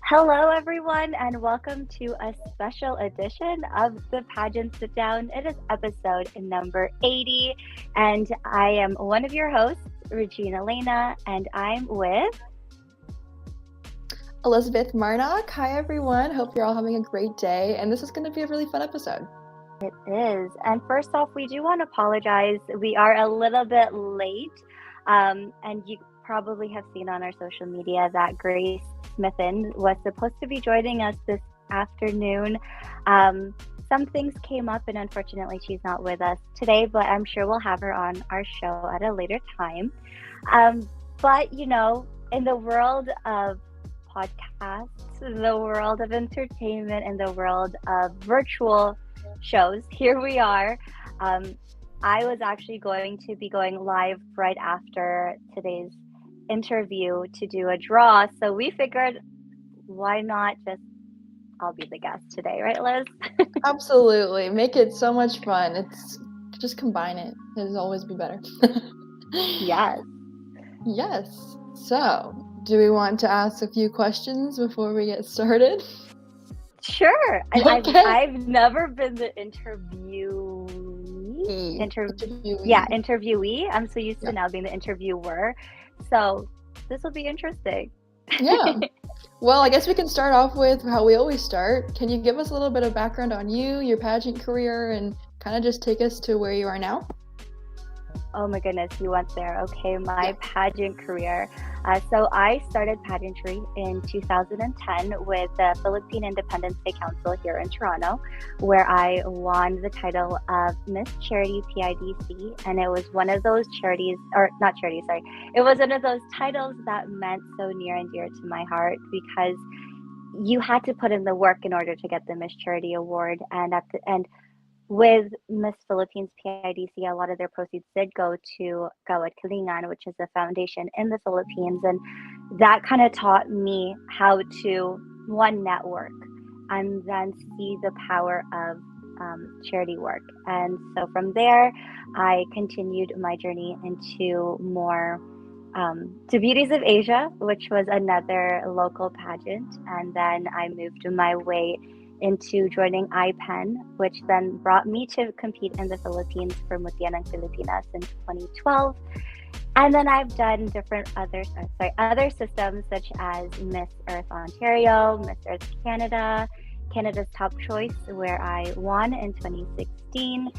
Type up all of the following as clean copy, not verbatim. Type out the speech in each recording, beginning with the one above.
Hello, everyone, and welcome to a special edition of the Pageant Sit Down. It is episode number 80, and I am one of your hosts, Regina Elena, and I'm with. Elizabeth Marnock. Hi, everyone. Hope you're all having a great day. And this is going to be a really fun episode. It is. And first off, we do want to apologize. We are a little bit late, and you probably have seen on our social media that Grace Smithen was supposed to be joining us this afternoon. Some things came up, and unfortunately, she's not with us today, but I'm sure we'll have her on our show at a later time. But, in the world of podcasts, in the world of entertainment, in the world of virtual shows, here we are. I was actually going to be going live right after today's interview to do a draw, so we figured why not I'll be the guest today, right, Liz? Absolutely. Make it so much fun. It's just combine it. It'll always be better. Yes. Yes. So, do we want to ask a few questions before we get started? Sure. Okay. I've never been the interviewee. I'm so used to now being the interviewer. So this will be interesting. Yeah. Well, I guess we can start off with how we always start. Can you give us a little bit of background on you, your pageant career, and kind of just take us to where you are now? Oh my goodness, you went there. Okay, my pageant career. So I started pageantry in 2010 with the Philippine Independence Day Council here in Toronto, where I won the title of Miss Charity PIDC. And it was one of those it was one of those titles that meant so near and dear to my heart because you had to put in the work in order to get the Miss Charity Award. And at the end, with Miss Philippines PIDC, a lot of their proceeds did go to Gawad Kalingan, which is a foundation in the Philippines. And that kind of taught me how to, one, network, and then see the power of charity work. And so from there, I continued my journey into more to Beauties of Asia, which was another local pageant. And then I moved my way into joining IPEN, which then brought me to compete in the Philippines for Mutianang Pilipinas in 2012. And then I've done different other systems such as Miss Earth Ontario, Miss Earth Canada, Canada's Top Choice, where I won in 2016.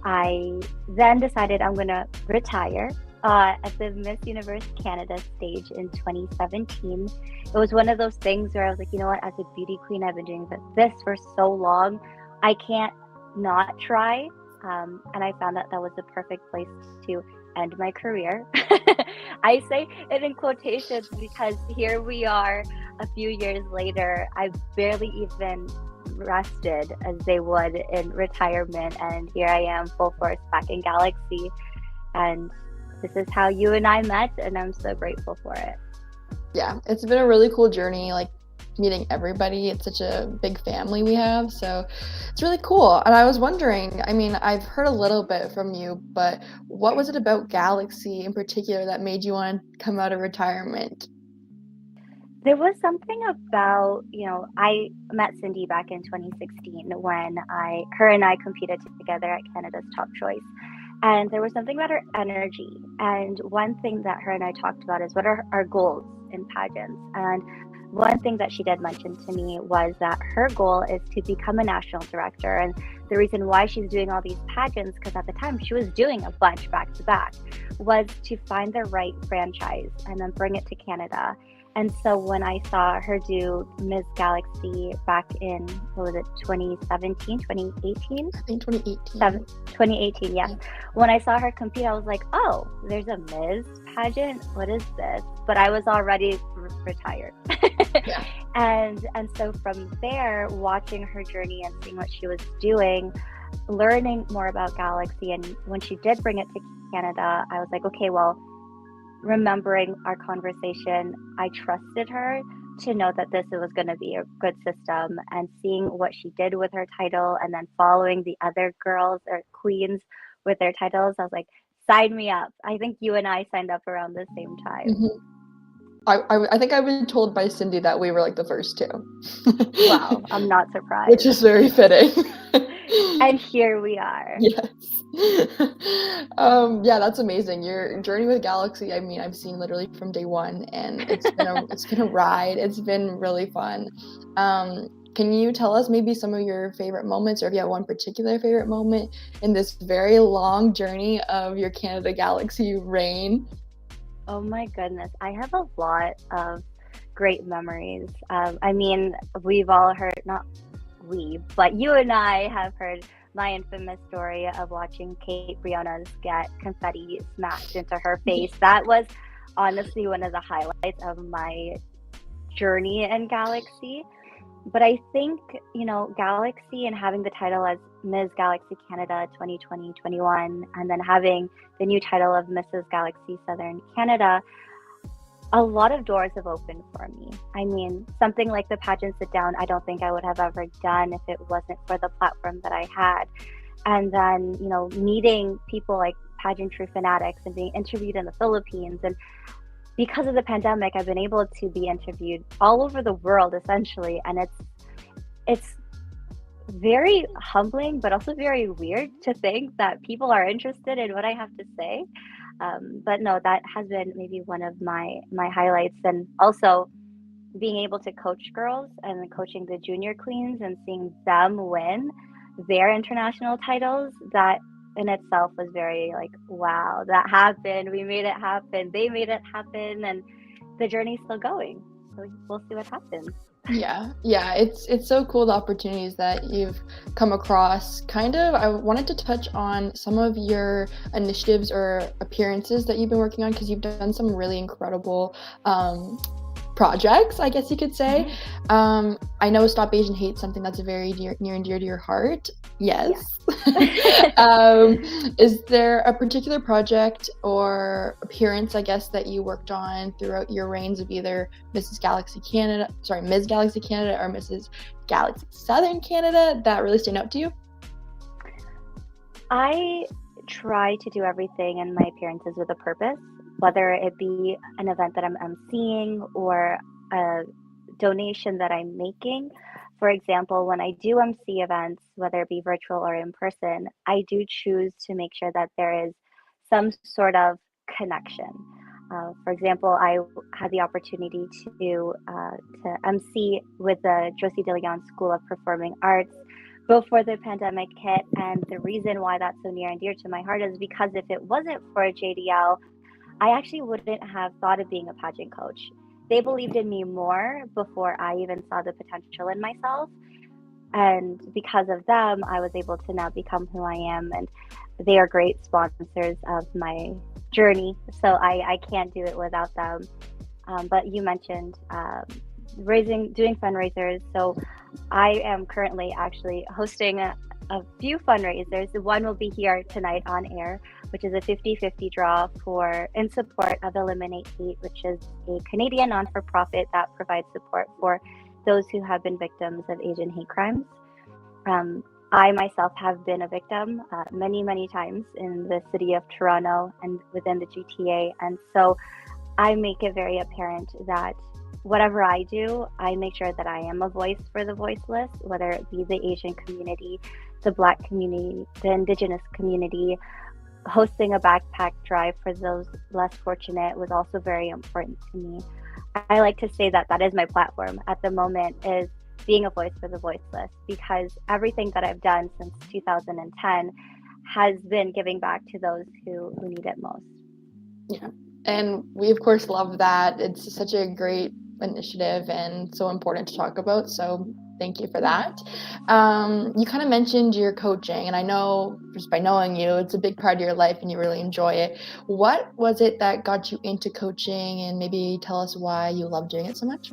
I then decided I'm going to retire at the Miss Universe Canada stage in 2017. It was one of those things where I was like, you know what, as a beauty queen, I've been doing this for so long, I can't not try. And I found that was the perfect place to end my career. I say it in quotations because here we are a few years later. I barely even rested as they would in retirement, and here I am full force back in Galaxy, and this is how you and I met, and I'm so grateful for it. Yeah, it's been a really cool journey, like meeting everybody. It's such a big family we have, so it's really cool. And I was wondering, I mean, I've heard a little bit from you, but what was it about Galaxy in particular that made you want to come out of retirement? There was something about, I met Cindy back in 2016 when her and I competed together at Canada's Top Choice. And there was something about her energy. And one thing that her and I talked about is what are our goals in pageants. And one thing that she did mention to me was that her goal is to become a national director. And the reason why she's doing all these pageants, because at the time she was doing a bunch back to back, was to find the right franchise and then bring it to Canada. And so when I saw her do Miss Galaxy back in, 2017, 2018? I think 2018. 2018, yes. Yeah. When I saw her compete, I was like, oh, there's a Ms. pageant? What is this? But I was already retired. Yeah. And so from there, watching her journey and seeing what she was doing, learning more about Galaxy, and when she did bring it to Canada, I was like, okay, well, remembering our conversation, I trusted her to know that this was going to be a good system, and seeing what she did with her title and then following the other girls or queens with their titles, I was like, sign me up. I think you and I signed up around the same time. Mm-hmm. I think I've been told by Cindy that we were like the first two. Wow, I'm not Which surprised. is very fitting. And here we are. Yes. Yeah, that's amazing. Your journey with Galaxy, I mean, I've seen literally from day one, and it's been a ride. It's been really fun. Can you tell us maybe some of your favorite moments, or if you have one particular favorite moment in this very long journey of your Canada Galaxy reign? Oh my goodness, I have a lot of great memories. I mean, we've all heard, not we, but you and I have heard my infamous story of watching Kate Briones get confetti smashed into her face. That was honestly one of the highlights of my journey in Galaxy. But I think, Galaxy and having the title as Ms. Galaxy Canada 2020-21, and then having the new title of Mrs. Galaxy Southern Canada, a lot of doors have opened for me. I mean, something like the Pageant Sit Down, I don't think I would have ever done if it wasn't for the platform that I had. And then, meeting people like pageantry fanatics and being interviewed in the Philippines. And because of the pandemic, I've been able to be interviewed all over the world, essentially. And it's very humbling, but also very weird to think that people are interested in what I have to say. But no, that has been maybe one of my highlights. And also being able to coach girls and coaching the junior queens and seeing them win their international titles, that in itself was very like, wow, that happened. We made it happen. They made it happen. And the journey's still going. So we'll see what happens. Yeah, it's so cool, the opportunities that you've come across. I wanted to touch on some of your initiatives or appearances that you've been working on, because you've done some really incredible projects, I guess you could say. I know Stop Asian Hate, something that's very near and dear to your heart. Yes. Is there a particular project or appearance, I guess, that you worked on throughout your reigns of either Ms. Galaxy Canada or Mrs. Galaxy Southern Canada that really stand out to you? I try to do everything in my appearances with a purpose, whether it be an event that I'm emceeing or a donation that I'm making. For example, when I do MC events, whether it be virtual or in person, I do choose to make sure that there is some sort of connection. For example, I had the opportunity to MC with the Josie De Leon School of Performing Arts before the pandemic hit. And the reason why that's so near and dear to my heart is because if it wasn't for JDL, I actually wouldn't have thought of being a pageant coach. They believed in me more before I even saw the potential in myself. And because of them, I was able to now become who I am. And they are great sponsors of my journey. So I can't do it without them. But you mentioned doing fundraisers. So I am currently actually hosting a few fundraisers. One will be here tonight on air, which is a 50-50 draw in support of Eliminate Hate, which is a Canadian non-for-profit that provides support for those who have been victims of Asian hate crimes. I myself have been a victim many, many times in the city of Toronto and within the GTA. And so I make it very apparent that whatever I do, I make sure that I am a voice for the voiceless, whether it be the Asian community, the Black community, the Indigenous community. Hosting a backpack drive for those less fortunate was also very important to me. I like to say that is my platform at the moment, is being a voice for the voiceless, because everything that I've done since 2010 has been giving back to those who need it most. Yeah, and we of course love that. It's such a great initiative and so important to talk about, so thank you for that. You kind of mentioned your coaching, and I know just by knowing you, it's a big part of your life and you really enjoy it. What was it that got you into coaching, and maybe tell us why you love doing it so much?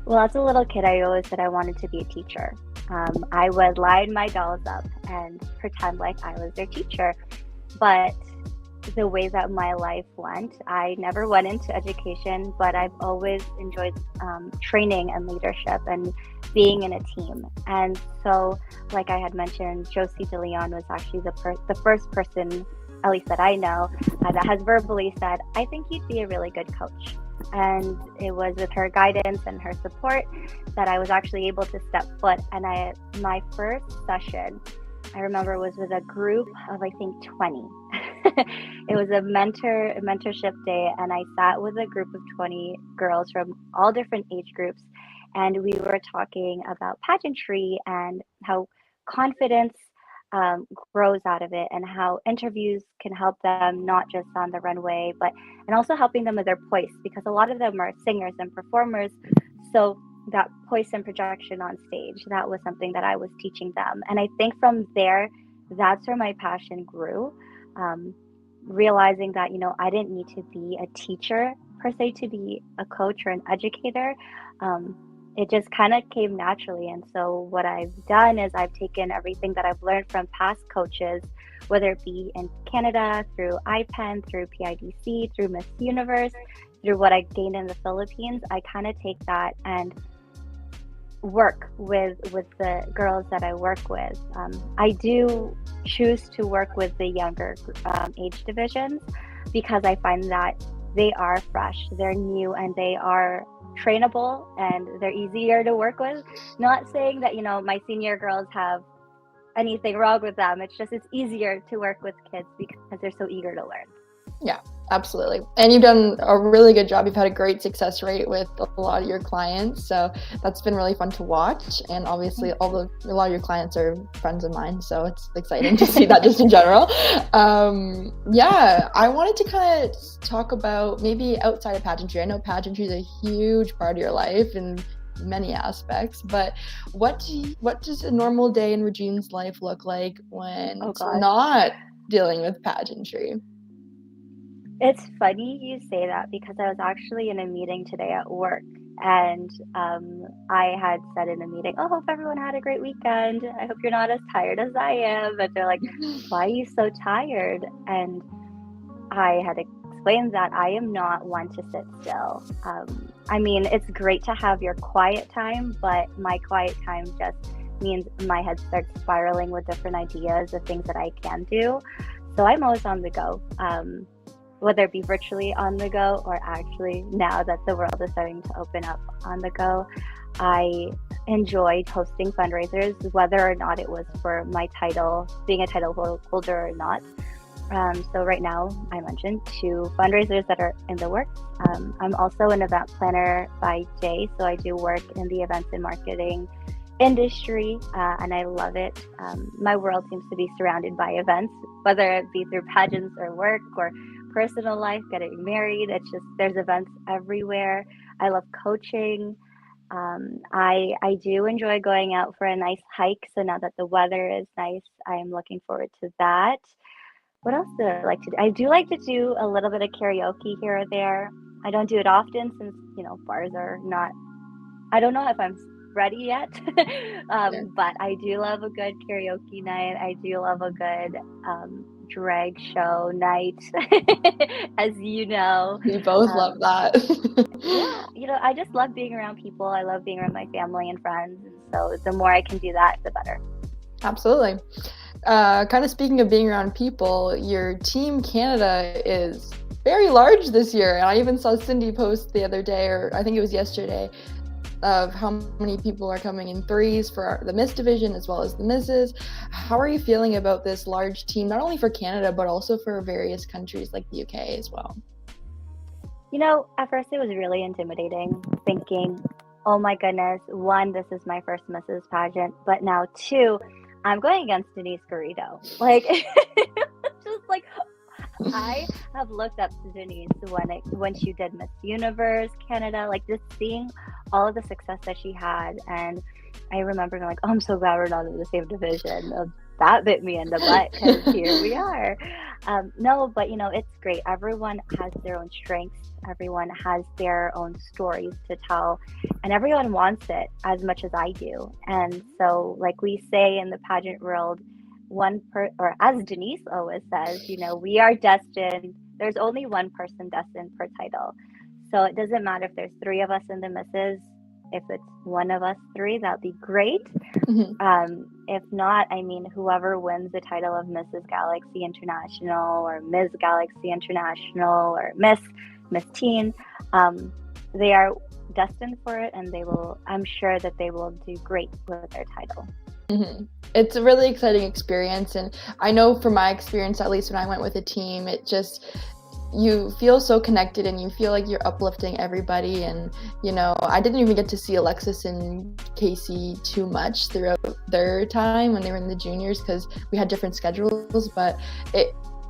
Well, as a little kid, I always said I wanted to be a teacher. I would line my dolls up and pretend like I was their teacher. But the way that my life went, I never went into education, but I've always enjoyed training and leadership and being in a team. And so, like I had mentioned, Josie De Leon was actually the first person, at least that I know, that has verbally said, I think you'd be a really good coach. And it was with her guidance and her support that I was actually able to step foot. And my first session, I remember, was with a group of, I think, 20. It was a mentorship day, and I sat with a group of 20 girls from all different age groups, and we were talking about pageantry and how confidence grows out of it, and how interviews can help them not just on the runway, but and also helping them with their voice, because a lot of them are singers and performers. So that voice and projection on stage, that was something that I was teaching them. And I think from there, that's where my passion grew. Um, Realizing that, I didn't need to be a teacher per se to be a coach or an educator. Um, it just kind of came naturally. And so what I've done is I've taken everything that I've learned from past coaches, whether it be in Canada, through IPEN, through PIDC, through Miss Universe, through what I gained in the Philippines. I kind of take that and work with the girls that I work with. I do choose to work with the younger age divisions, because I find that they are fresh, they're new, and they are trainable, and they're easier to work with. Not saying that my senior girls have anything wrong with them. It's just it's easier to work with kids because they're so eager to learn. Yeah, absolutely. And you've done a really good job. You've had a great success rate with a lot of your clients. So that's been really fun to watch. And obviously a lot of your clients are friends of mine. So it's exciting to see that just in general. Yeah, I wanted to kind of talk about maybe outside of pageantry. I know pageantry is a huge part of your life in many aspects, but what does a normal day in Regine's life look like when it's not dealing with pageantry? It's funny you say that, because I was actually in a meeting today at work, and I had said in a meeting, "Oh, hope everyone had a great weekend. I hope you're not as tired as I am." But they're like, "Why are you so tired?" And I had explained that I am not one to sit still. I mean, it's great to have your quiet time, but my quiet time just means my head starts spiraling with different ideas of things that I can do. So I'm always on the go. Whether it be virtually on the go, or actually now that the world is starting to open up, on the go. I enjoyed hosting fundraisers, whether or not it was for my title, being a title holder or not. So right now, I mentioned 2 fundraisers that are in the works. I'm also an event planner by day, so I do work in the events and marketing industry, and I love it. My world seems to be surrounded by events, whether it be through pageants or work or personal life, getting married. It's just, there's events everywhere. I love coaching. I do enjoy going out for a nice hike. So now that the weather is nice, I am looking forward to that. What else do I like to do? I do like to do a little bit of karaoke here or there. I don't do it often, since, bars are not, I don't know if I'm ready yet. But I do love a good karaoke night. I do love a good drag show night, as you know. We both love that. Yeah, I just love being around people. I love being around my family and friends. And so the more I can do that, the better. Absolutely. Kind of speaking of being around people, your Team Canada is very large this year. And I even saw Cindy post the other day, or I think it was yesterday, of how many people are coming in threes for the Miss division as well as the Misses. How are you feeling about this large team, not only for Canada, but also for various countries like the UK as well? At first it was really intimidating, thinking, oh my goodness, 1, this is my first Mrs. pageant, but now 2, I'm going against Denise Garrido. Just like, I have looked up to Denise when she did Miss Universe Canada, like just seeing all of the success that she had. And I remember being like, oh, I'm so glad we're not in the same division. That bit me in the butt, because here we are. No, but it's great. Everyone has their own strengths. Everyone has their own stories to tell, and everyone wants it as much as I do. And so, like we say in the pageant world, or as Denise always says, we are destined. There's only one person destined per title. So it doesn't matter if there's 3 of us in the Misses. If it's one of us 3, that'd be great. If not, I mean, whoever wins the title of Mrs. Galaxy International or Ms. Galaxy International or Miss Miss Teen. They are destined for it, and I'm sure that they will do great with their title. Mm-hmm. It's a really exciting experience, and I know from my experience, at least when I went with a team, you feel so connected and you feel like you're uplifting everybody. And I didn't even get to see Alexis and Casey too much throughout their time when they were in the juniors because we had different schedules, but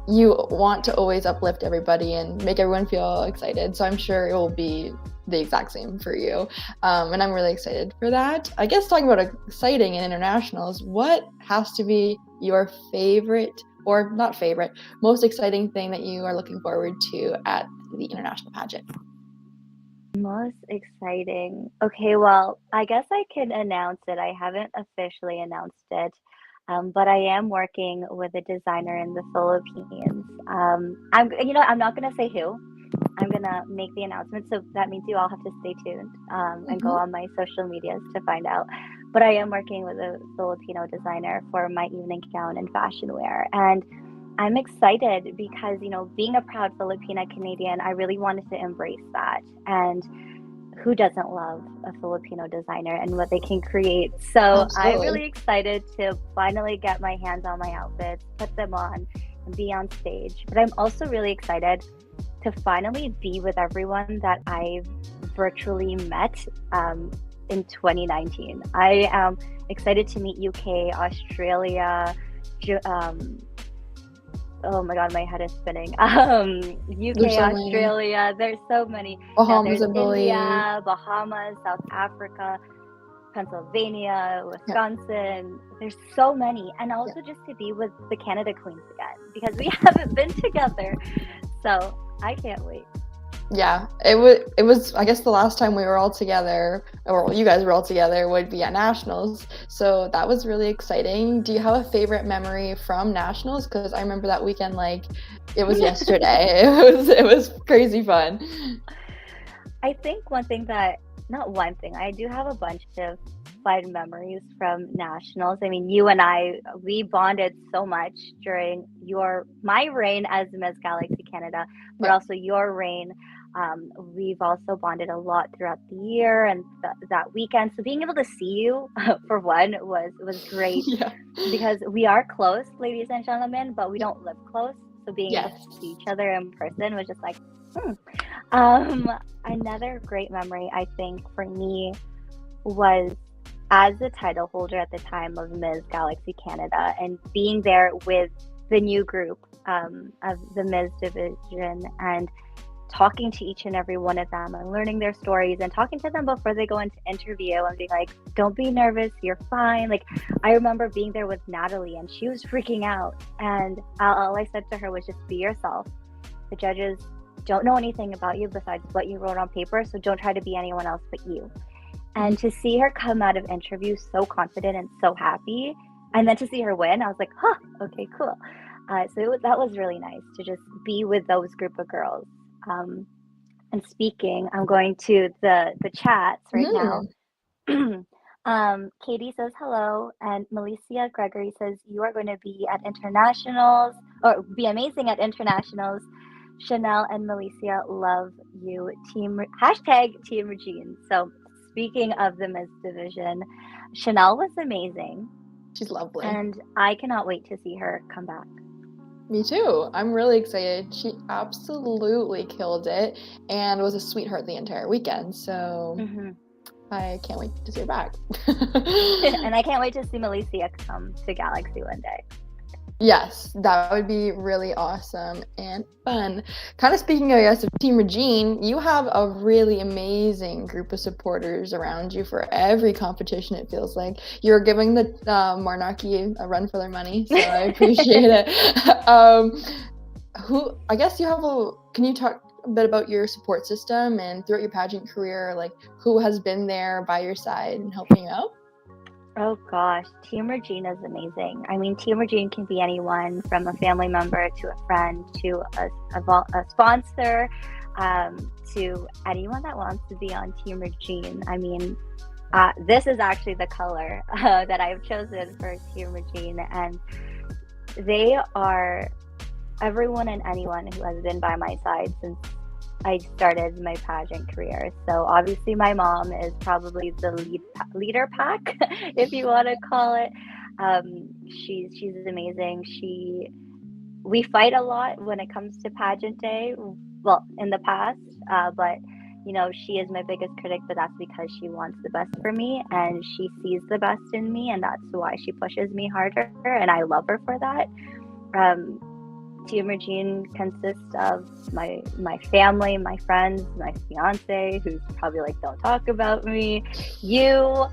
you want to always uplift everybody and make everyone feel excited, so I'm sure it will be the exact same for you, and I'm really excited for that. I guess talking about exciting and internationals, what has to be your favorite, or not favorite, most exciting thing that you are looking forward to at the international pageant? Most exciting. Okay, well, I guess I can announce it. I haven't officially announced it, but I am working with a designer in the Philippines. I'm not gonna say who. I'm gonna make the announcement, so that means you all have to stay tuned and go on my social medias to find out. But I am working with a Filipino designer for my evening gown and fashion wear, and I'm excited because being a proud Filipina Canadian, I really wanted to embrace that. And who doesn't love a Filipino designer and what they can create? So I'm Absolutely. really excited to finally get my hands on my outfits, put them on, and be on stage. But I'm also really excited to finally be with everyone that I've virtually met in 2019. I am excited to meet UK, Australia, oh my God, my head is spinning. UK, There's so many. Australia, there's so many. Yeah, Bahamas, there's I believe. India, Bahamas, South Africa, Pennsylvania, Wisconsin. There's so many. And also just to be with the Canada Queens again, because we haven't been together. So I can't wait. Yeah, it was I guess the last time we were all together, or you guys were all together, would be at nationals, so that was really exciting. Do you have a favorite memory from nationals? Because I remember that weekend like it was yesterday. It was crazy fun. I think I do have a bunch of fun memories from nationals. I mean, you and we bonded so much during my reign as Miss Galaxy Canada, but also your reign. We've also bonded a lot throughout the year and that weekend. So being able to see you for one was great because we are close, ladies and gentlemen, but we don't live close. So being able to see each other in person was just like, Another great memory, I think, for me was as the title holder at the time of Ms. Galaxy Canada and being there with the new group of the Ms. Division and talking to each and every one of them and learning their stories and talking to them before they go into interview and being like, don't be nervous, you're fine. Like, I remember being there with Natalie and she was freaking out. And all I said to her was just be yourself. The judges don't know anything about you besides what you wrote on paper, so don't try to be anyone else but you. And to see her come out of interview so confident and so happy, and then to see her win, I was like, okay, cool. That was really nice to just be with those group of girls. And speaking, I'm going to the chats right now. Katie says hello, and Melissa Gregory says you are going to be at internationals or be amazing at internationals. Chanel and Melissa love you. Team Regine. So speaking of the Miss Division, Chanel was amazing. She's lovely. And I cannot wait to see her come back. Me too. I'm really excited. She absolutely killed it and was a sweetheart the entire weekend. So I can't wait to see her back. And I can't wait to see Melissa come to Galaxy one day. Yes, that would be really awesome and fun. Kind of speaking, I guess, of Team Regine, you have a really amazing group of supporters around you for every competition, it feels like. You're giving the Marnaki a run for their money, so I appreciate it. Can you talk a bit about your support system and throughout your pageant career, like who has been there by your side and helping you out? Oh gosh, Team Regine is amazing. I mean, Team Regine can be anyone from a family member to a friend to a sponsor to anyone that wants to be on Team Regine. I mean, this is actually the color that I've chosen for Team Regine, and they are everyone and anyone who has been by my side since I started my pageant career. So obviously my mom is probably the leader pack, if you want to call it. She's amazing. We fight a lot when it comes to pageant day. Well, in the past, but she is my biggest critic, but that's because she wants the best for me and she sees the best in me, and that's why she pushes me harder, and I love her for that. Team Regine consists of my family, my friends, my fiance, who's probably like, don't talk about me, you.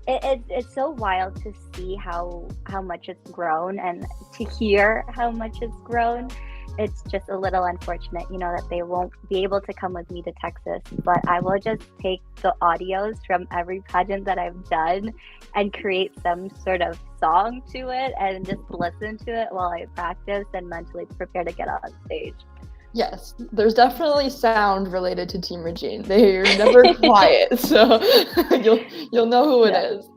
It's so wild to see how much it's grown, and to hear how much it's grown. It's just a little unfortunate, that they won't be able to come with me to Texas, but I will just take the audios from every pageant that I've done and create some sort of song to it and just listen to it while I practice and mentally prepare to get on stage. Yes, there's definitely sound related to Team Regine. They're never quiet, so you'll know who it is.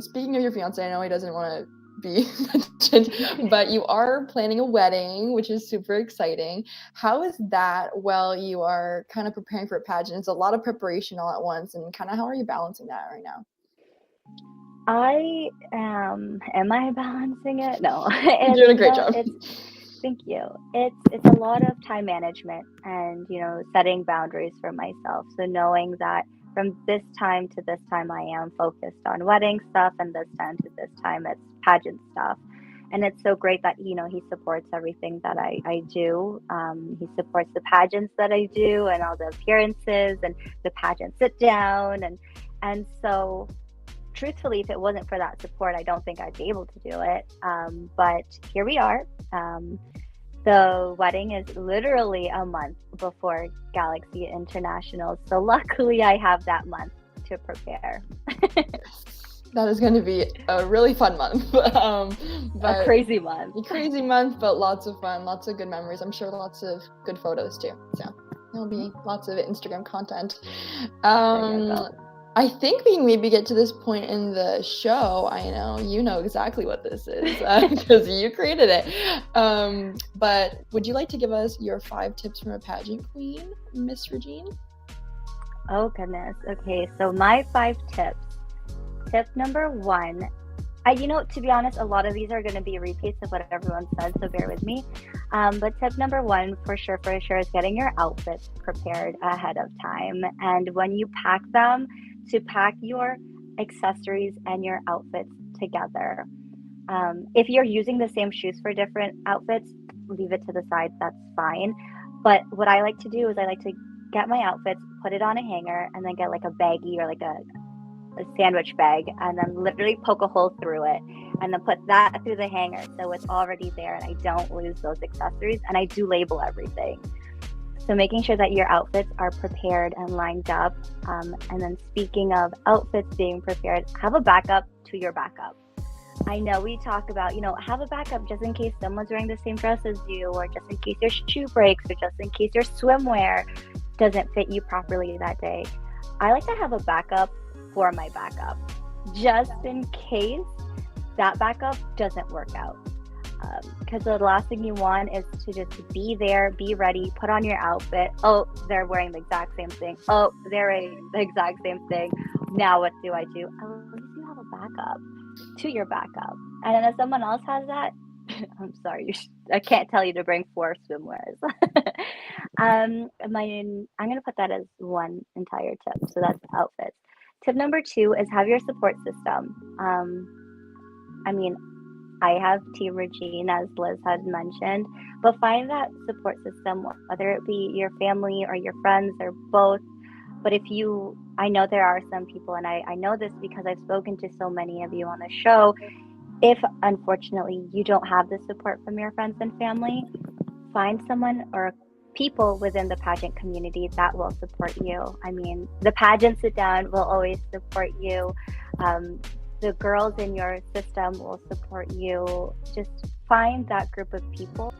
Speaking of your fiance, I know he doesn't want to be mentioned, but you are planning a wedding, which is super exciting. How is that while you are kind of preparing for a pageant? It's a lot of preparation all at once, and kind of how are you balancing that right now? Am I balancing it? No. You're doing a great job. Thank you. It's a lot of time management and, setting boundaries for myself. So knowing that from this time to this time, I am focused on wedding stuff, and this time to this time, it's pageant stuff. And it's so great that, he supports everything that I do. He supports the pageants that I do and all the appearances and the pageant sit down. And so truthfully, if it wasn't for that support, I don't think I'd be able to do it. But here we are. The wedding is literally a month before Galaxy International. So luckily I have that month to prepare. That is going to be a really fun month. A crazy month. A crazy month, but lots of fun, lots of good memories. I'm sure lots of good photos too. So there'll be lots of Instagram content. I think we can maybe get to this point in the show. I know you know exactly what this is because you created it. But would you like to give us your 5 tips from a pageant queen, Miss Regine? Oh, goodness. Okay, so my 5 tips. Tip number 1. To be honest, a lot of these are going to be repeats of what everyone said, so bear with me. But tip number 1, for sure, is getting your outfits prepared ahead of time. And when you pack them, to pack your accessories and your outfits together. If you're using the same shoes for different outfits, leave it to the side, that's fine. But what I like to do is I like to get my outfits, put it on a hanger, and then get like a baggie or like a sandwich bag, and then literally poke a hole through it, and then put that through the hanger so it's already there and I don't lose those accessories, and I do label everything. So making sure that your outfits are prepared and lined up. And then speaking of outfits being prepared, have a backup to your backup. I know we talk about, have a backup just in case someone's wearing the same dress as you, or just in case your shoe breaks, or just in case your swimwear doesn't fit you properly that day. I like to have a backup for my backup, just in case that backup doesn't work out. Because the last thing you want is to just be there, be ready, put on your outfit. Oh, they're wearing the exact same thing. Oh, they're wearing the exact same thing. Now what do? At least you have a backup to your backup. And then if someone else has that, I'm sorry, I can't tell you to bring 4 swimwears. I'm going to put that as one entire tip. So that's outfits. Tip number 2 is have your support system. I have Team Regine, as Liz had mentioned, but find that support system, whether it be your family or your friends or both. But I know there are some people, and I know this because I've spoken to so many of you on the show, if unfortunately you don't have the support from your friends and family, find someone or people within the pageant community that will support you. The Pageant Sit Down will always support you. The girls in your system will support you. Just find that group of people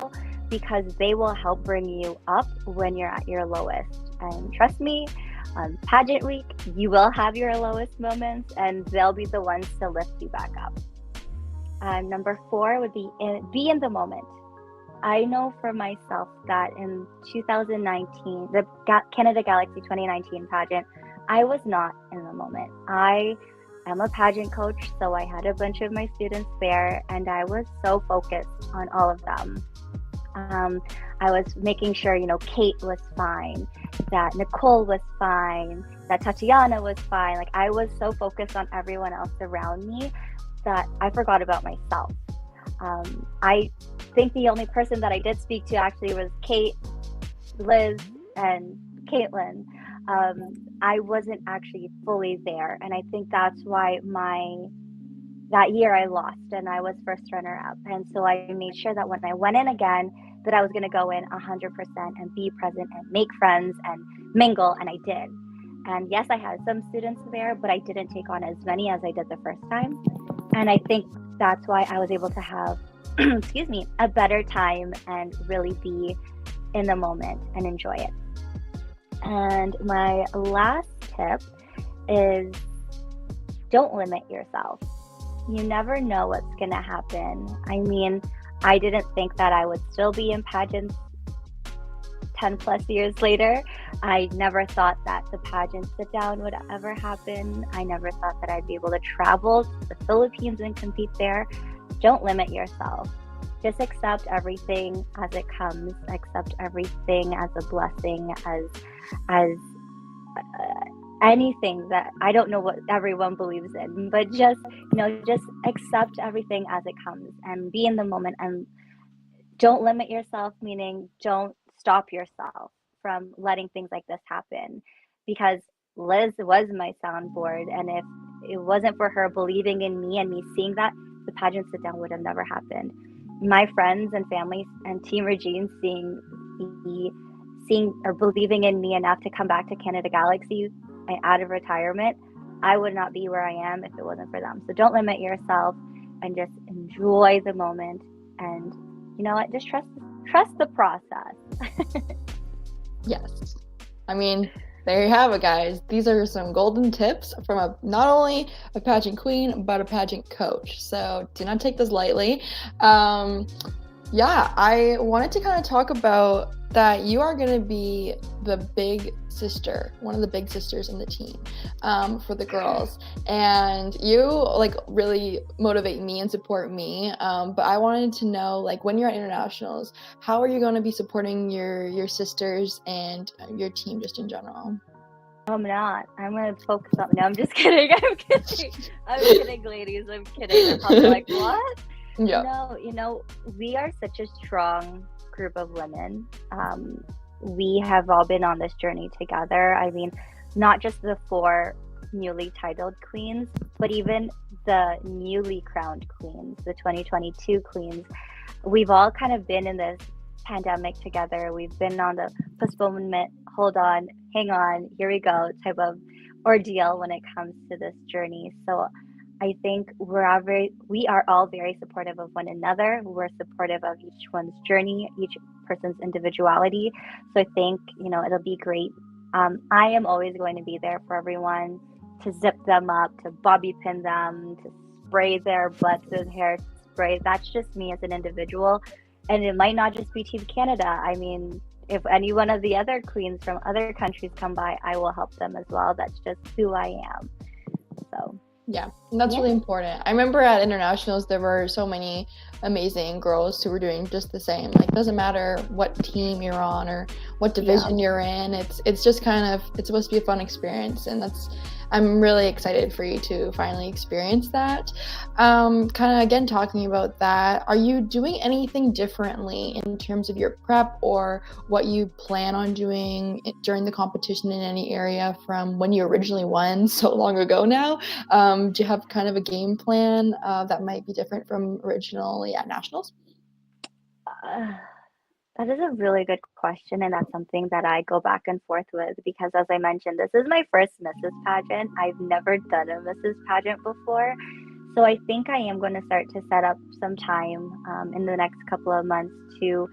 because they will help bring you up when you're at your lowest. And trust me, on pageant week, you will have your lowest moments and they'll be the ones to lift you back up. Number 4 would be in the moment. I know for myself that in 2019, the Canada Galaxy 2019 pageant, I was not in the moment. I am a pageant coach, so I had a bunch of my students there, and I was so focused on all of them. I was making sure, Kate was fine, that Nicole was fine, that Tatiana was fine. Like, I was so focused on everyone else around me that I forgot about myself. I think the only person that I did speak to actually was Kate, Liz, and Caitlin. I wasn't actually fully there, and I think that's why that year I lost and I was first runner up. And so I made sure that when I went in again, that I was going to go in 100% and be present and make friends and mingle, and I did. And yes, I had some students there, but I didn't take on as many as I did the first time. And I think that's why I was able to have, a better time and really be in the moment and enjoy it. And my last tip is don't limit yourself. You never know what's going to happen. I mean, I didn't think that I would still be in pageants 10 plus years later. I never thought that the Pageant Sit Down would ever happen. I never thought that I'd be able to travel to the Philippines and compete there. Don't limit yourself. Just accept everything as it comes. Accept everything as a blessing, as anything that I don't know what everyone believes in, but just accept everything as it comes and be in the moment, and don't limit yourself, meaning don't stop yourself from letting things like this happen, because Liz was my soundboard, and if it wasn't for her believing in me and me seeing that, the Pageant Sit Down would have never happened. My friends and family and Team Regine seeing or believing in me enough to come back to Canada Galaxy out of retirement, I would not be where I am if it wasn't for them. So don't limit yourself and just enjoy the moment, and you know what, just trust the process. Yes. I mean, there you have it, guys. These are some golden tips from not only a pageant queen, but a pageant coach. So do not take this lightly. Yeah, I wanted to kind of talk about that you are going to be the big sister, one of the big sisters in the team for the girls. And you really motivate me and support me. But I wanted to know, when you're at internationals, how are you going to be supporting your sisters and your team just in general? I'm not. I'm going to focus on... No, I'm just kidding. I'm kidding, ladies. I'm kidding. They're probably like, what? Yeah. No, we are such a strong group of women. We have all been on this journey together. I mean, not just the 4 newly titled queens, but even the newly crowned queens, the 2022 queens. We've all kind of been in this pandemic together. We've been on the postponement, hold on, hang on, here we go type of ordeal when it comes to this journey. So I think we are all very supportive of one another. We're supportive of each one's journey, each person's individuality. So I think, it'll be great. I am always going to be there for everyone, to zip them up, to bobby pin them, to spray their butts with hairspray. That's just me as an individual. And it might not just be Team Canada. I mean, if any one of the other queens from other countries come by, I will help them as well. That's just who I am. So yeah, and that's really important. I remember at internationals, there were so many amazing girls who were doing just the same. It doesn't matter what team you're on or what division you're in. It's just it's supposed to be a fun experience, and I'm really excited for you to finally experience that. Kind of again talking about that, are you doing anything differently in terms of your prep or what you plan on doing during the competition in any area from when you originally won so long ago now? Do you have kind of a game plan that might be different from originally at nationals? That is a really good question, and that's something that I go back and forth with, because as I mentioned, this is my first Mrs. Pageant. I've never done a Mrs. Pageant before. So I think I am going to start to set up some time in the next couple of months to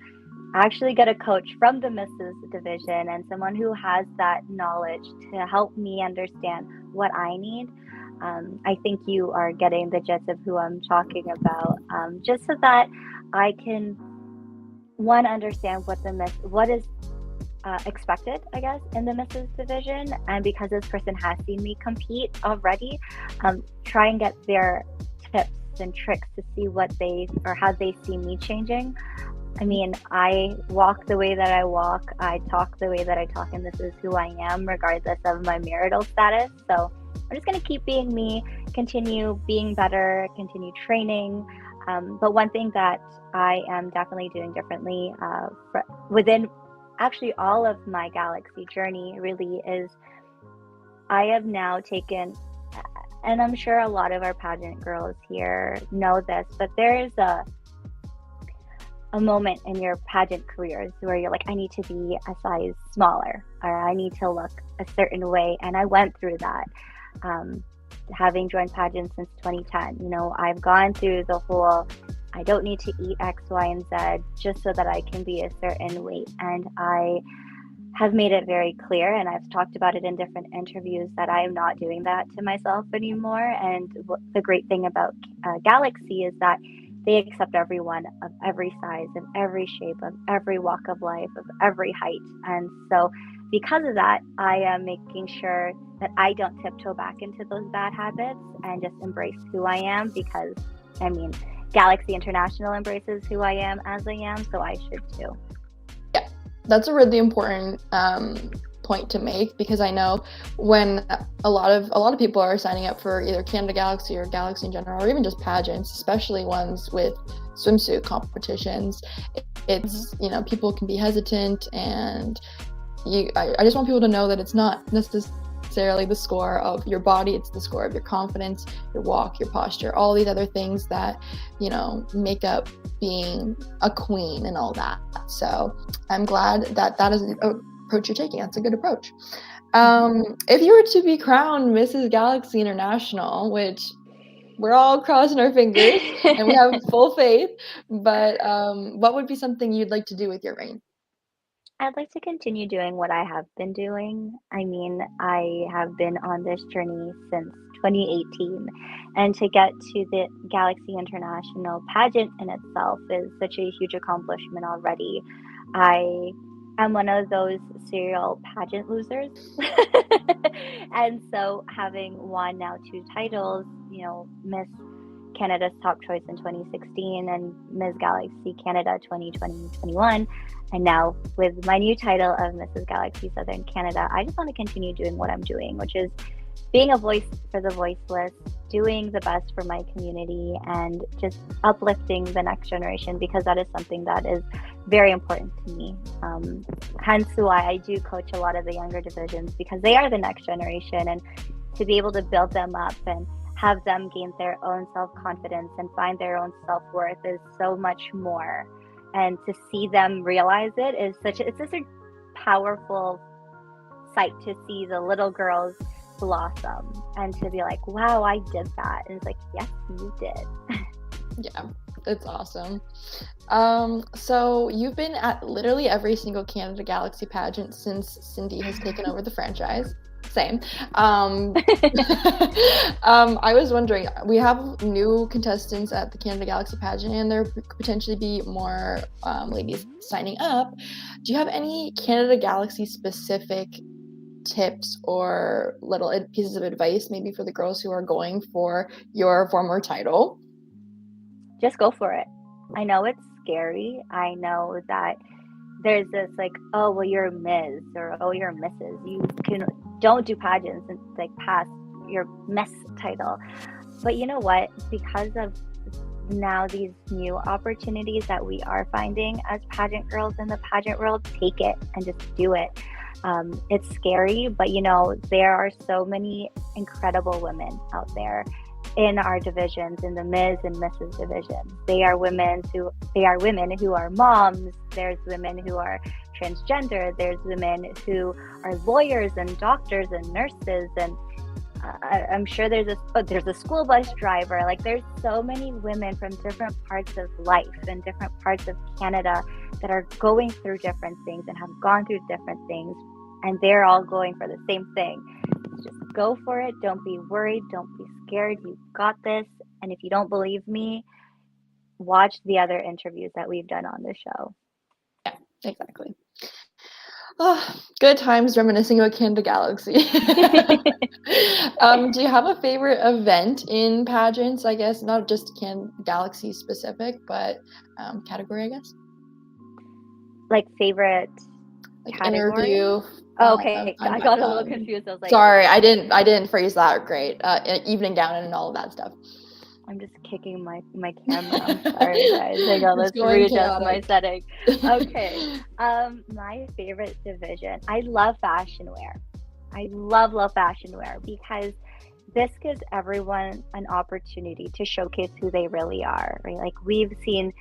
actually get a coach from the Mrs. division and someone who has that knowledge to help me understand what I need. I think you are getting the gist of who I'm talking about, just so that I can one, understand what is expected, I guess, in the Mrs. division. And because this person has seen me compete already, try and get their tips and tricks to see how they see me changing. I mean, I walk the way that I walk, I talk the way that I talk, and this is who I am, regardless of my marital status. So I'm just going to keep being me, continue being better, continue training. But one thing that I am definitely doing differently within actually all of my Galaxy journey really is I have now taken, and I'm sure a lot of our pageant girls here know this, but there is a moment in your pageant careers where you're like, I need to be a size smaller, or I need to look a certain way. And I went through that. Having joined pageants since 2010, I've gone through the whole, I don't need to eat X, Y, and Z just so that I can be a certain weight. And I have made it very clear, and I've talked about it in different interviews, that I am not doing that to myself anymore. And the great thing about Galaxy is that they accept everyone of every size, of every shape, of every walk of life, of every height. And so because of that, I am making sure that I don't tiptoe back into those bad habits and just embrace who I am, because, I mean, Galaxy International embraces who I am as I am, so I should too. Yeah, that's a really important point to make, because I know when a lot of people are signing up for either Canada Galaxy or Galaxy in general, or even just pageants, especially ones with swimsuit competitions, it's people can be hesitant, and I just want people to know that it's not necessarily the score of your body, it's the score of your confidence, your walk, your posture, all these other things that make up being a queen and all that. So I'm glad that is an approach you're taking. That's a good approach. If you were to be crowned Mrs. Galaxy International, which we're all crossing our fingers and we have full faith, but what would be something you'd like to do with your reign? I'd like to continue doing what I have been doing. I mean, I have been on this journey since 2018, and to get to the Galaxy International pageant in itself is such a huge accomplishment already. I am one of those serial pageant losers. And so having won now 2 titles, Miss Canada's Top Choice in 2016 and Ms. Galaxy Canada 2020-21, and now with my new title of Mrs. Galaxy Southern Canada, I just want to continue doing what I'm doing, which is being a voice for the voiceless, doing the best for my community, and just uplifting the next generation, because that is something that is very important to me. Hence why I do coach a lot of the younger divisions, because they are the next generation, and to be able to build them up and have them gain their own self-confidence and find their own self-worth is so much more. And to see them realize it is such a powerful sight, to see the little girls blossom and to be like, wow, I did that. And it's like, yes, you did. Yeah, it's awesome. So you've been at literally every single Canada Galaxy pageant since Cindy has taken over the franchise. Same. I was wondering, we have new contestants at the Canada Galaxy pageant, and there could potentially be more ladies signing up. Do you have any Canada Galaxy specific tips or little pieces of advice maybe for the girls who are going for your former title? Just go for it. I know it's scary. I know that there's this like, oh, well, you're a Ms. or oh, you're a Mrs. Don't do pageants and like pass your Miss title. But you know what? Because of now these new opportunities that we are finding as pageant girls in the pageant world, take it and just do it. It's scary, but there are so many incredible women out there in our divisions, in the Ms. and Mrs. divisions. They are women who are moms. There's women who are transgender. There's women who are lawyers and doctors and nurses, and I'm sure there's a school bus driver. Like, there's so many women from different parts of life and different parts of Canada that are going through different things and have gone through different things, and they're all going for the same thing. Just go for it. Don't be worried. Don't be scared. You've got this. And if you don't believe me, watch the other interviews that we've done on the show. Exactly. Oh, good times reminiscing about Canada Galaxy. Do you have a favorite event in pageants? I guess not just Galaxy specific, but category, I guess. Like favorite Like category? interview. Oh, okay, I got a little confused. I was like, Sorry, I didn't phrase that great. Evening gown and all of that stuff. I'm just kicking my camera. I'm sorry, guys. I know, let's going readjust my chaotic. setting. Okay. My favorite division. I love fashion wear. I love fashion wear because this gives everyone an opportunity to showcase who they really are, right? Like we've seen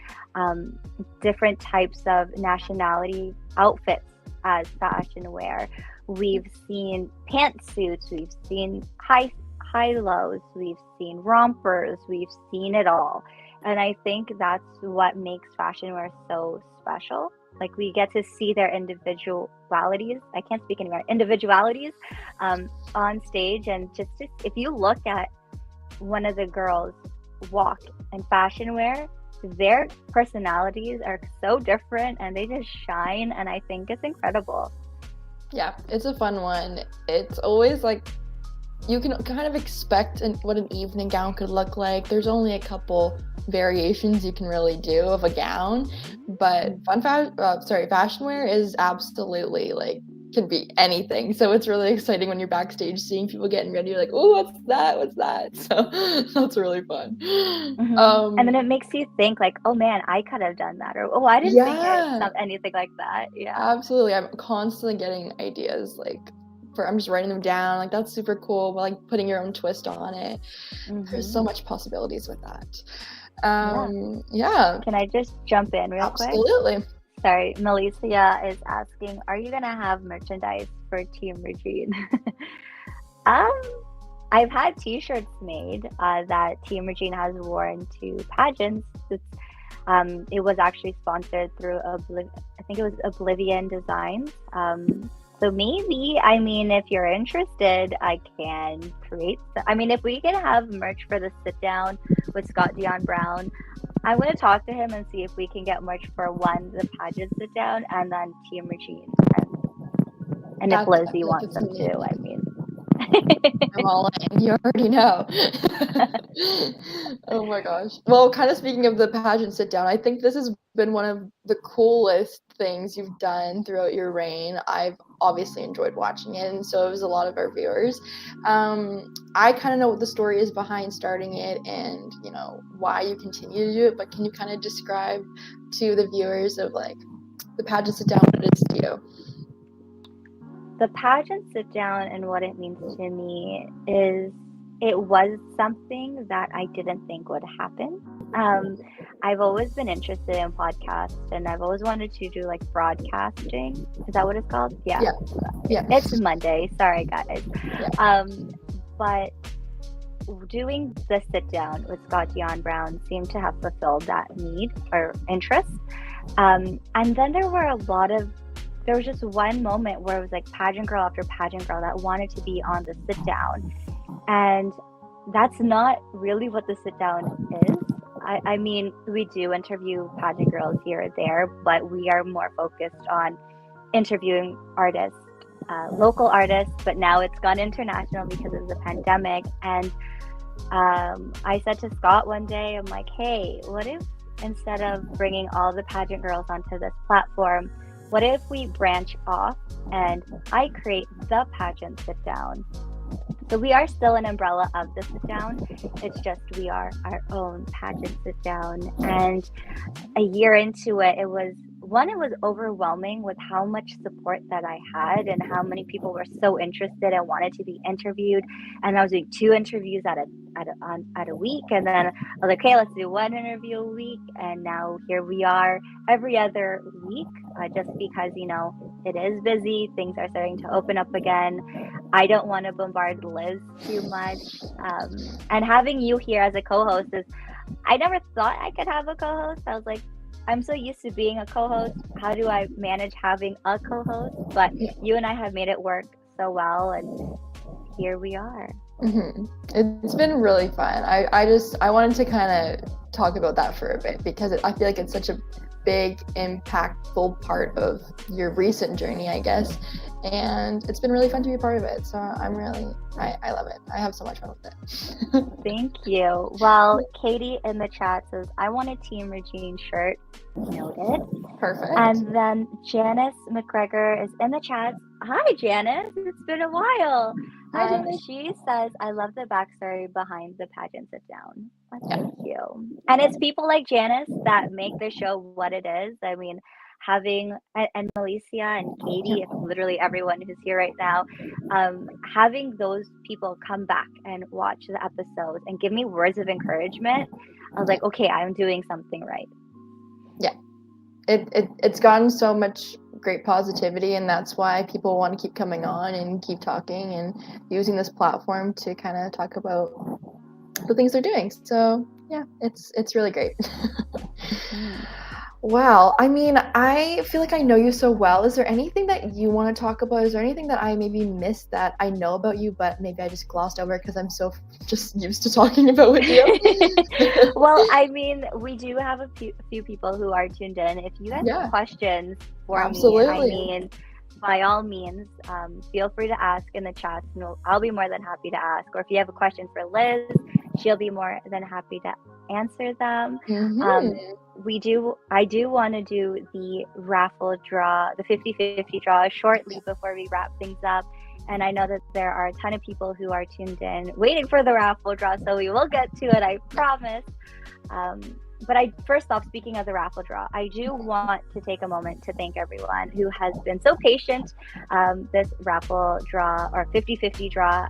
different types of nationality outfits as fashion wear. We've seen pantsuits, we've seen high lows, we've seen rompers, we've seen it all. And I think that's what makes fashion wear so special. Like we get to see their individualities. I can't speak anymore. Individualities on stage, and if you look at one of the girls walk in fashion wear, their personalities are so different and they just shine, and I think it's incredible. Yeah, it's a fun one. It's always like you can kind of expect what an evening gown could look like. There's only a couple variations you can really do of a gown, but fashion wear is absolutely like can be anything. So it's really exciting when you're backstage seeing people getting ready. You're like, oh, what's that? So that's really fun. And then it makes you think like, oh man, I could have done that, or oh, I didn't think it's anything like that. Yeah, absolutely. I'm constantly getting ideas like. I'm just writing them down, like that's super cool, but like putting your own twist on it. There's so much possibilities with that. Yeah. Can I just jump in real quick? Absolutely. Sorry, Melissa is asking, are you gonna have merchandise for Team Regine? I've had t-shirts made that Team Regine has worn to pageants. It was actually sponsored through I think it was Oblivion Designs. So maybe, I mean, if you're interested, I can create. If we can have merch for the sit down with Scott Dion Brown, I'm going to talk to him and see if we can get merch for the pageant sit down, and then Team Regine. And if Lizzie wants them too, I mean. I'm all in. You already know. Oh my gosh. Well, kind of speaking of the pageant sit down, I think this has been one of the coolest things you've done throughout your reign. I've obviously enjoyed watching it, and so has a lot of our viewers. I kind of know what the story is behind starting it and, why you continue to do it, but can you kind of describe to the viewers of like the pageant sit down, what it is to you? The pageant sit down and what it means to me is it was something that I didn't think would happen. I've always been interested in podcasts, and I've always wanted to do like broadcasting. Is that what it's called? Yeah. It's Monday. Sorry, guys. Yeah. But doing the sit down with Scott Dion Brown seemed to have fulfilled that need or interest. And then there was just one moment where it was like pageant girl after pageant girl that wanted to be on the sit down. And that's not really what the sit down is. I mean, we do interview pageant girls here or there, but we are more focused on interviewing artists, local artists, but now it's gone international because of the pandemic. And I said to Scott one day, I'm like, hey, what if instead of bringing all the pageant girls onto this platform, what if we branch off and I create the pageant sit down? So we are still an umbrella of the sit down. It's just we are our own pageant sit down. And a year into it, it was overwhelming with how much support that I had and how many people were so interested and wanted to be interviewed. And I was doing 2 interviews at a week, and then I was like, okay, let's do 1 interview a week. And now here we are every other week, just because it is busy. Things are starting to open up again. I don't want to bombard Liz too much. And having you here as a co-host I never thought I could have a co-host. I was like, I'm so used to being a co-host. How do I manage having a co-host? But you and I have made it work so well, and here we are. Mm-hmm. It's been really fun. I wanted to kind of talk about that for a bit because I feel like it's such a big, impactful part of your recent journey, I guess. And it's been really fun to be a part of it. So I love it. I have so much fun with it. Thank you. Well, Katie in the chat says, I want a Team Regine shirt. Noted. Perfect. And then Janice McGregor is in the chat. Hi, Janice. It's been a while. Hi, Janice. She says, I love the backstory behind the Pageant Sit Down. Thank you. And it's people like Janice that make the show what it is. I mean, having, and Melissa and Katie, literally everyone who's here right now, having those people come back and watch the episodes and give me words of encouragement, I was like, okay, I'm doing something right. Yeah. It's gotten so much great positivity, and that's why people want to keep coming on and keep talking and using this platform to kind of talk about the things they're doing. So yeah, it's really great. Wow. I mean, I feel like I know you so well. Is there anything that you want to talk about? Is there anything that I maybe missed that I know about you, but maybe I just glossed over because I'm so just used to talking about with you? Well, I mean, we do have a few people who are tuned in. If you guys have questions for me, I mean, by all means, feel free to ask in the chat. I'll be more than happy to ask. Or if you have a question for Liz, she'll be more than happy to answer them. I do want to do the raffle draw, the 50-50 draw shortly before we wrap things up. And I know that there are a ton of people who are tuned in waiting for the raffle draw, so we will get to it, I promise. But first off, speaking of the raffle draw, I do want to take a moment to thank everyone who has been so patient. This raffle draw, or 50-50 draw,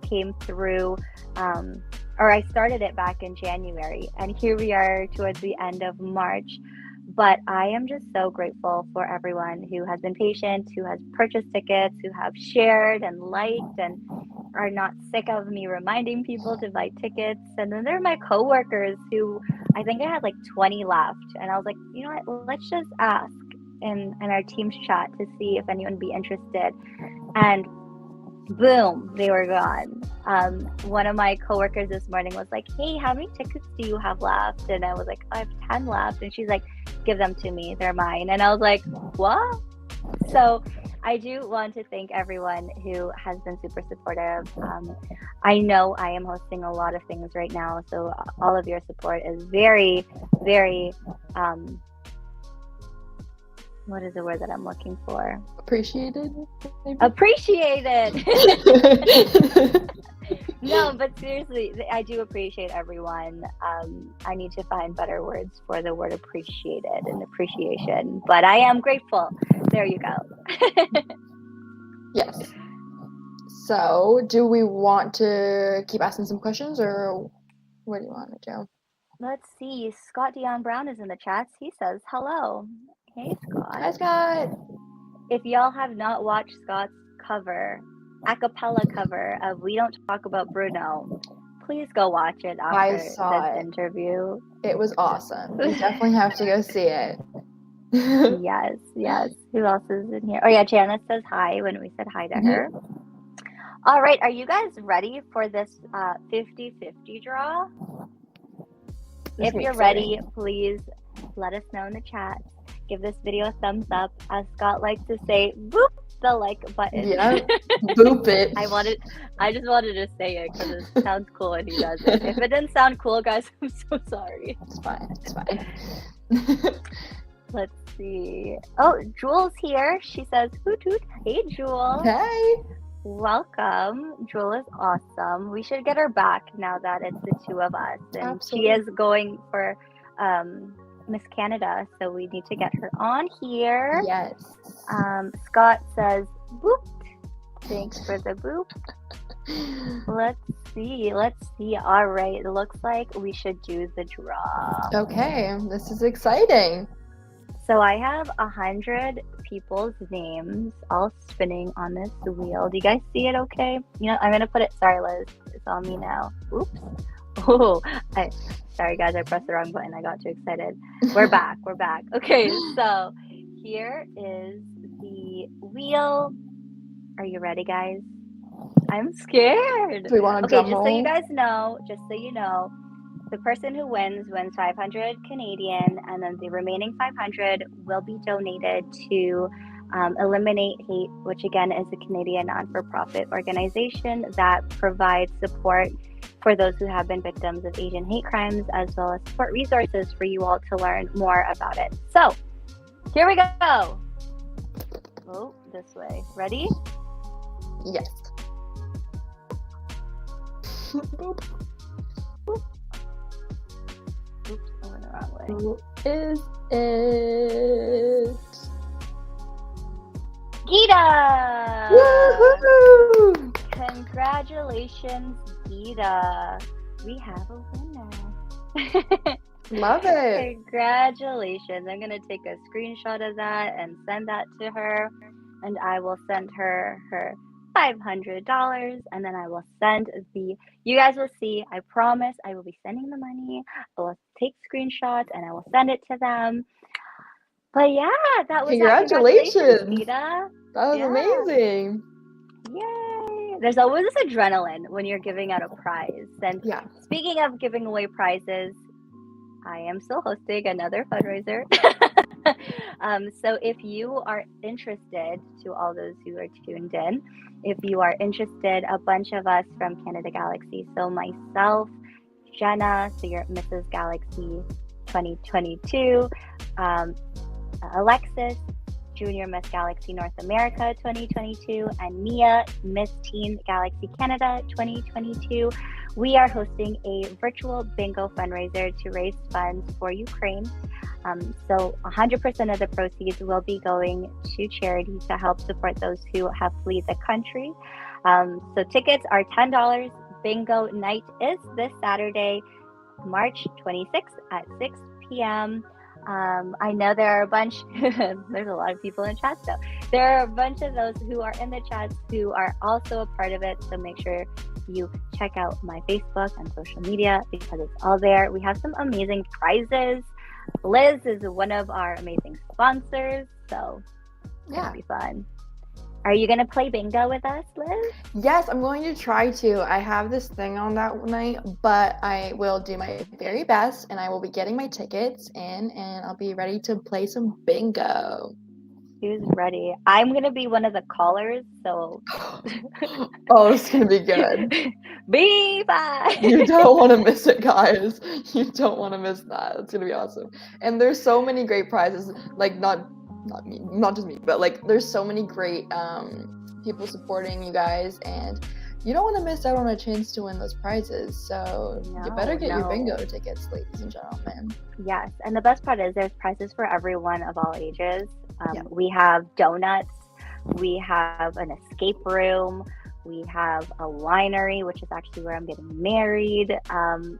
came through, or I started it back in January, and here we are towards the end of March. But I am just so grateful for everyone who has been patient, who has purchased tickets, who have shared and liked and are not sick of me reminding people to buy tickets. And then there are my coworkers who, I think I had like 20 left. And I was like, you know what, let's just ask in our team's chat to see if anyone would be interested. And boom, they were gone. One of my coworkers this morning was like, hey, how many tickets do you have left? And I was like, I have 10 left. And she's like, give them to me, they're mine. And I was like, what? So I do want to thank everyone who has been super supportive. I know I am hosting a lot of things right now, so all of your support is very, very, what is the word that I'm looking for? Appreciated? Maybe? Appreciated! No, but seriously, I do appreciate everyone. I need to find better words for the word appreciated and appreciation, but I am grateful. There you go. Yes. So, do we want to keep asking some questions, or what do you want to do? Let's see. Scott Dion Brown is in the chats. He says, hello. Hey, Scott. Hi, Scott. If y'all have not watched Scott's cover, a cappella cover of We Don't Talk About Bruno, please go watch it after this interview. It was awesome. You definitely have to go see it. Yes. Who else is in here? Oh, yeah, Janice says hi when we said hi to her. All right, are you guys ready for this 50-50 draw? If you're ready, please let us know in the chat. Give this video a thumbs up. As Scott likes to say, boop the like button. Yeah, boop it. I just wanted to say it because it sounds cool and he does it. If it didn't sound cool, guys, I'm so sorry. It's fine. Let's see. Oh, Jewel's here. She says, hoot hoot. Hey, Jewel. Hey. Welcome. Jewel is awesome. We should get her back now that it's the two of us. And Absolutely. She is going for Miss Canada, so we need to get her on here. Yes. Scott says, boop. Thanks for the boop. Let's see. All right. It looks like we should do the draw. Okay. This is exciting. So I have 100 people's names all spinning on this wheel. Do you guys see it okay? You know, I'm going to put it, sorry, Liz, it's on me now. Oops. Oh, sorry guys, I pressed the wrong button. I got too excited. We're back. Okay, so here is the wheel. Are you ready, guys? I'm scared. Do we want to Okay, just so you guys know, the person who wins 500 Canadian, and then the remaining 500 will be donated to Eliminate Hate, which again is a Canadian non-for-profit organization that provides support for those who have been victims of Asian hate crimes, as well as support resources for you all to learn more about it. So here we go. Oh, this way. Ready? Yes. Oops, I went the wrong way. Who is it? Gita! Woohoo! Congratulations, Gita. We have a winner. Love it. Congratulations. I'm going to take a screenshot of that and send that to her. And I will send her $500. And then I will send you guys will see, I promise I will be sending the money. I will take screenshots and I will send it to them. But yeah, that was Congratulations, Gita. That was amazing. Yay! There's always this adrenaline when you're giving out a prize. And speaking of giving away prizes, I am still hosting another fundraiser. So if you are interested, to all those who are tuned in, if you are interested, a bunch of us from Canada Galaxy, so myself, Jenna, so you're Mrs. Galaxy 2022, Alexis, Junior Miss Galaxy North America 2022, and Mia, Miss Teen Galaxy Canada 2022. We are hosting a virtual bingo fundraiser to raise funds for Ukraine. So 100% of the proceeds will be going to charity to help support those who have fled the country. So tickets are $10. Bingo night is this Saturday, March 26th at 6 p.m. I know there are a bunch, there's a lot of people in chat, so there are a bunch of those who are in the chats who are also a part of it. So make sure you check out my Facebook and social media because it's all there. We have some amazing prizes. Liz is one of our amazing sponsors, so it's gonna be fun. Are you gonna play bingo with us, Liz? Yes, I'm going to try to. I have this thing on that night, but I will do my very best, and I will be getting my tickets in, and I'll be ready to play some bingo. Who's ready? I'm gonna be one of the callers, so. Oh, it's gonna be good. Be fine. You don't want to miss it, guys. You don't want to miss that. It's gonna be awesome. And there's so many great prizes. Like not just me, but like there's so many great people supporting you guys, and you don't want to miss out on a chance to win those prizes. So you better get your bingo tickets, ladies and gentlemen. Yes, and the best part is there's prizes for everyone of all ages. We have donuts, we have an escape room, we have a winery, which is actually where I'm getting married.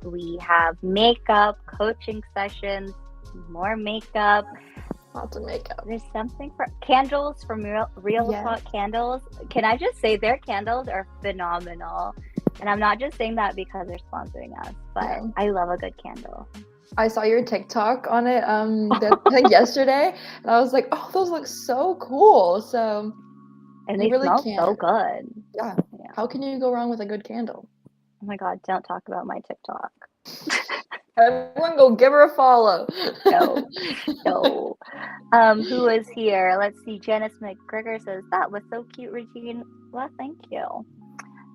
We have makeup, coaching sessions, more makeup. Lots of makeup. There's something for candles from Real Talk Candles. Can I just say their candles are phenomenal? And I'm not just saying that because they're sponsoring us, but I love a good candle. I saw your TikTok on it yesterday, and I was like, oh, those look so cool. So, and they really smell so good. Yeah. How can you go wrong with a good candle? Oh my God, don't talk about my TikTok. Everyone go give her a follow. No. Who is here? Let's see. Janice McGregor says, that was so cute, Regine. Well, thank you.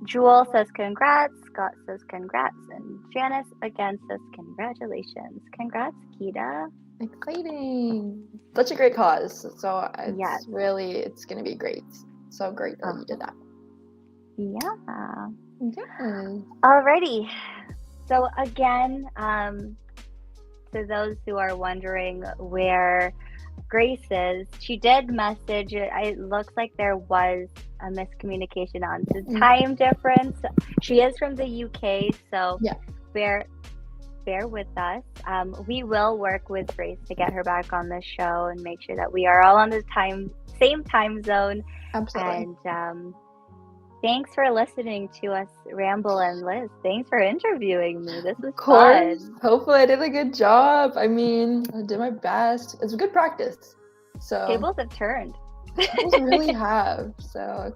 Jewel says congrats. Scott says congrats. And Janice again says congratulations. Congrats, Gita. Exciting. Such a great cause. So it's going to be great. So great that you did that. Yeah. Yeah. Alrighty. So again, to those who are wondering where Grace is, she did message. It looks like there was a miscommunication on the time difference. She is from the UK, so bear with us. We will work with Grace to get her back on the show and make sure that we are all on the same time zone. Absolutely. And thanks for listening to us ramble, and Liz, thanks for interviewing me. This was fun. Hopefully I did a good job. I mean, I did my best. It's a good practice. So tables have turned. Schools really have. So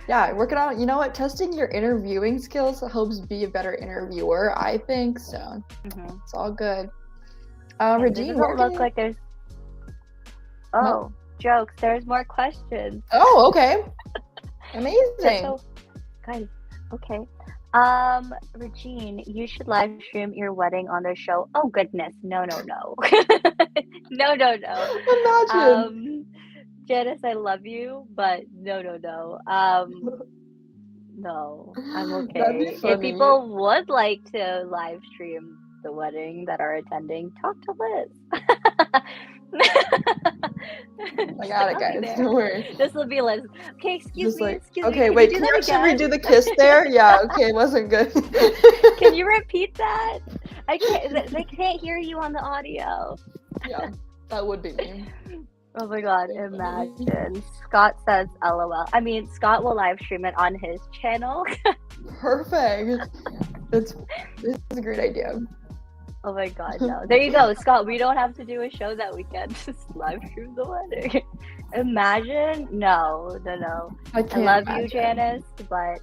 yeah, working on, you know what, testing your interviewing skills helps be a better interviewer, I think. So it's all good. Okay, Regine, this doesn't look like there's. Oh, jokes. There's more questions. Oh, okay. Amazing. So, guys, okay. Regine, you should live stream your wedding on the show. Oh goodness, no. No. Imagine. Janice, I love you, but no. No, I'm That'd be okay. If funny. people would like to live stream the wedding that are attending, talk to Liz. I got it, guys. Don't worry. This will be Liz. Okay, excuse me. Okay, Can wait, you do can you that actually again? redo the kiss there? Yeah, okay, it wasn't good. Can you repeat that? I can't. They can't hear you on the audio. Yeah, that would be me. Oh my god, imagine. Scott says LOL. I mean, Scott will live stream it on his channel. Perfect. This is a great idea. Oh my god, no. There you go, Scott. We don't have to do a show that weekend. Just live stream the wedding. Imagine? No. I love you, Janice, but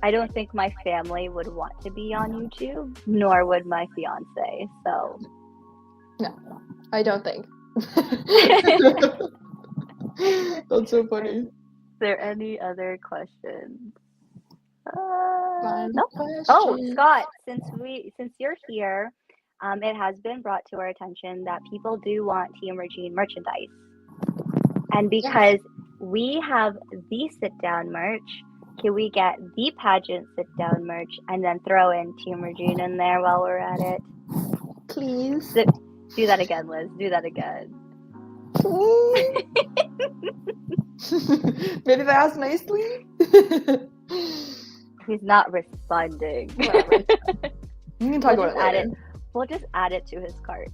I don't think my family would want to be on YouTube, nor would my fiance. So no, I don't think. That's so funny. Is there any other questions? No. Oh, Scott, since you're here, it has been brought to our attention that people do want Team Regine merchandise, and because we have the sit down merch, can we get the pageant sit down merch and then throw in Team Regine in there while we're at it? Please. Do that again, Liz. Do that again. Maybe if I ask nicely. He's not responding. You can talk about it later. We'll just add it to his cart.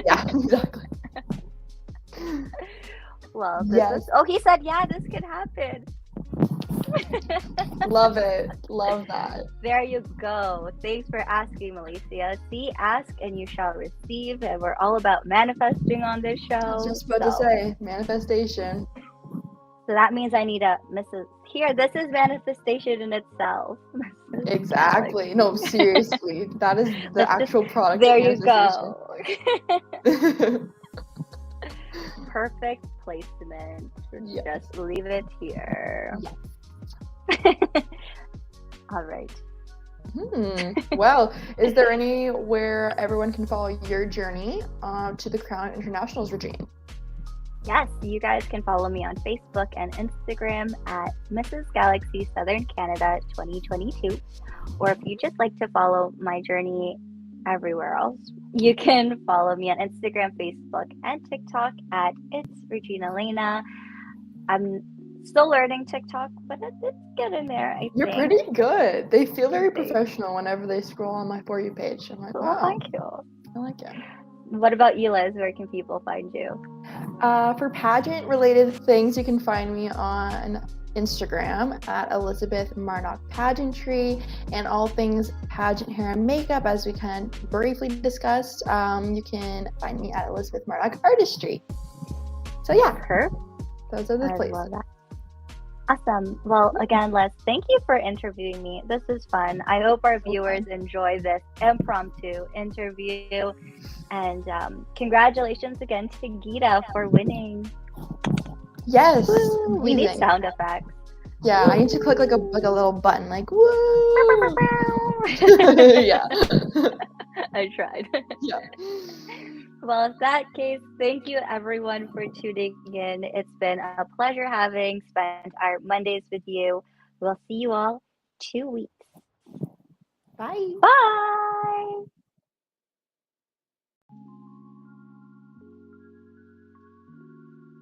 Yeah, exactly. Well, he said, yeah, this could happen. Love it. Love that. There you go. Thanks for asking, Malaysia. See, ask and you shall receive. And we're all about manifesting on this show. I was just about to say, manifestation. So that means I need a Mrs. Here, this is manifestation in itself. Exactly. No, seriously. That is the actual product. There you go. Perfect placement. Yes. Just leave it here. Yes. All right. Well, is there anywhere everyone can follow your journey to the Crown Internationals, Regine? Yes, you guys can follow me on Facebook and Instagram at Mrs. Galaxy Southern Canada 2022. Or if you just like to follow my journey everywhere else, you can follow me on Instagram, Facebook, and TikTok at It's Regina Lena. I'm still learning TikTok, but it's getting there, I think. You're pretty good. They feel very professional whenever they scroll on my For You page. I'm like, wow. Thank you. I like it. What about you, Liz? Where can people find you? For pageant-related things, you can find me on Instagram at Elizabeth Marnock Pageantry, and all things pageant hair and makeup, as we kind of briefly discussed. You can find me at Elizabeth Marnock Artistry. So yeah, those are the places. Love that. Awesome. Well, again, Les, thank you for interviewing me. This is fun. I hope our viewers enjoy this impromptu interview. And congratulations again to Geeta for winning. Yes. Woo! We need sound effects. Yeah, I need to click like a little button, like woo. Yeah. I tried. Yeah. Well, in that case, thank you everyone for tuning in. It's been a pleasure having spent our Mondays with you. We'll see you all 2 weeks. Bye. Bye.